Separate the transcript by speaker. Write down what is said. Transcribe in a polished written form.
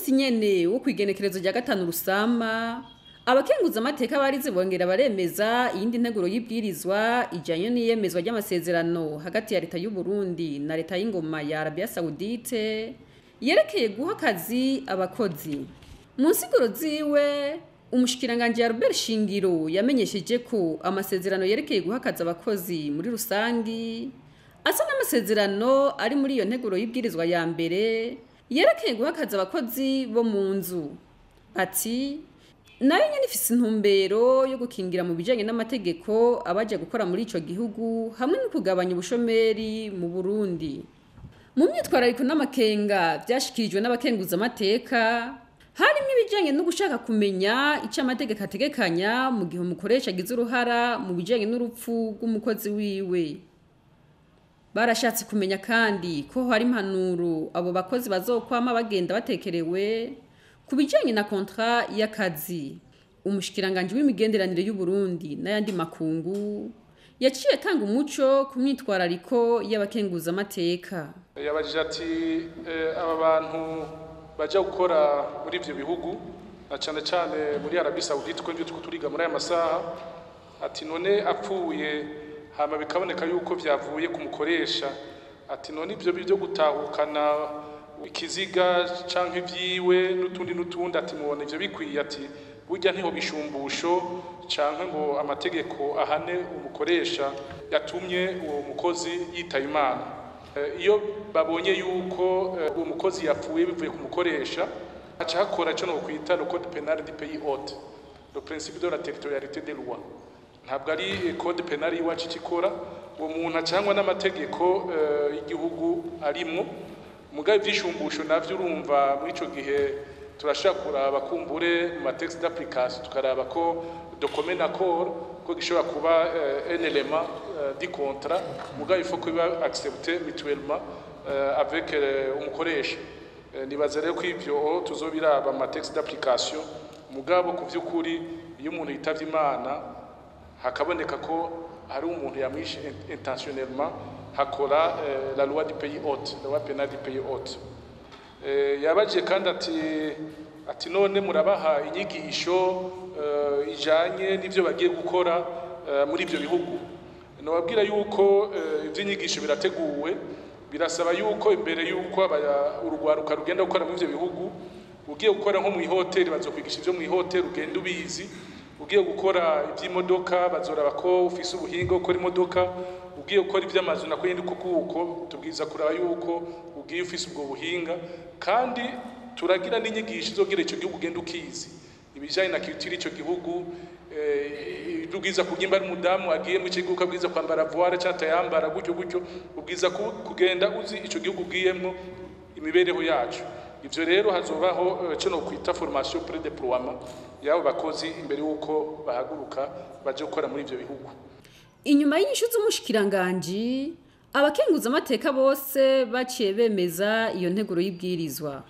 Speaker 1: munsi nyene wo kwigenekerezo rya gatanu Rusama, abakenguzamateka barize bongera baremeza iyindi nteguro y'ibwirizwa ijanye n'iyemezwa ry'amasezerano hagati ya Reta y'u Burundi na Reta y'ingoma ya Arabie Saoudite yerekeye guha akazi abakozi. Mu nsiguro ziwe, umushikiranganji Albert SHINGIRO yamenyesheje ko amasezerano yerekeye guha akazi abakozi muri rusangi asa n'amasezerano ari muri iyo nteguro y'ibwirizwa ya mbere yerekeye guha akazi abakozi bo mu nzu. Ati nayo nyene ifise intumbero yo gukingira mu bijanye n'amategeko abaje gukora muri ico gihugu hamwe no kugabanya ubushomeri mu Burundi. Mu myitwarariko n'amakenga byashikirijwe n'abakenguzamateka harimo ibijanye no gushaka kumenya ico amategeko ategekanya mu gihe umukoresha agize uruhara mu bijanye n'urupfu rw'umukozi wiwe. Barashatse kumenya kandi ko hari impanuro abo bakozi bazokwama bagenda batekerewe ku bijanye na kontra y'akazi. Umushikiranganji w'imigenderanire y'u Burundi n'ayandi makungu yaciye atanga umuco ku myitwarariko y'abakenguzamateka.
Speaker 2: Yabajije ati aba bantu baje gukora muri ivyo bihugu na cane cane muri Arabie Saoudite ko nivyo turiga muri aya masaha, ati none apfuye hama bikaboneka yuko vyavuye kumukoresha, ati none ivyo byo gutahukana ikiziga canke vyiwe n'utundi ati mubona ivyo bikwiye, ati burya ntiho bishumbusho canke ngo amategeko ahane umukoresha yatumye uwo mukozi yitaye Imana. Iyo babonye yuko uwo mukozi yapfuye bivuye kumukoresha aca hakora cyo no kwita le code pénal du pays hôte, le principe de la territorialité des lois. Ntabwo ari code pénal iwacu ikikora, uwo muntu acangwa n'amategeko y'igihugu arimwo. Mugabe vyishumbusho navyo urumva muri ico gihe turashakura abakumbure mu texte d'application tukaraba ko document accord ko gishobora kuba un élément du contrat, mugabe il faut que biba accepté mutuellement avec umukoresha. Nibaza rero ko ivyo tuzobiraba mu texte d'application, mugabo ku vy'ukuri iyo umuntu yitavye Imana hakaboneka ko hari umuntu yamwishe intentionnellement hakora la loi du pays hôte, la loi pénale du pays hôte. Yabaje kandi ati none murabaha inyigisho ijanye n'ivyo bagiye gukora muri ivyo bihugu. Nobabwira yuko ivy'inyigisho birateguwe, birasaba yuko imbere yuko urugwaruka rugenda gukora muri ivyo bihugu, ugiye gukora nko mu ihoteli bazokwigisha ivyo mu ihoteli ugenda ubizi, ugiye gukora ivy'imodoka bazoraba ko ufise ubuhinga gukora imodoka, ugiye gukora ivy'amazu nako yindi kuko tubwiza kuraba yuko ugiye ufise ubwo buhinga, kandi turagira n'inyigisho izogira ico gihugu ugenda ukizi ibijanye na culture ico gihugu. Ubwiza kugimba ari umudamu agiye mu kigo ukabwiza kwambara voile cyangwa yambara gutyo ubwiza kugenda uzi ico gihugu ugiyemwo imibereho yacu. Ivyo rero hazobaho cyo no kwita formation pré-déploiement yabo bakozi imbere yuko bahaguruka baje gukora muri ivyo bihugu.
Speaker 1: Inyuma y'inyishu z'umushikiranganji, abakenguzamateka bose baciye bemeza iyo nteguro y'ibwirizwa.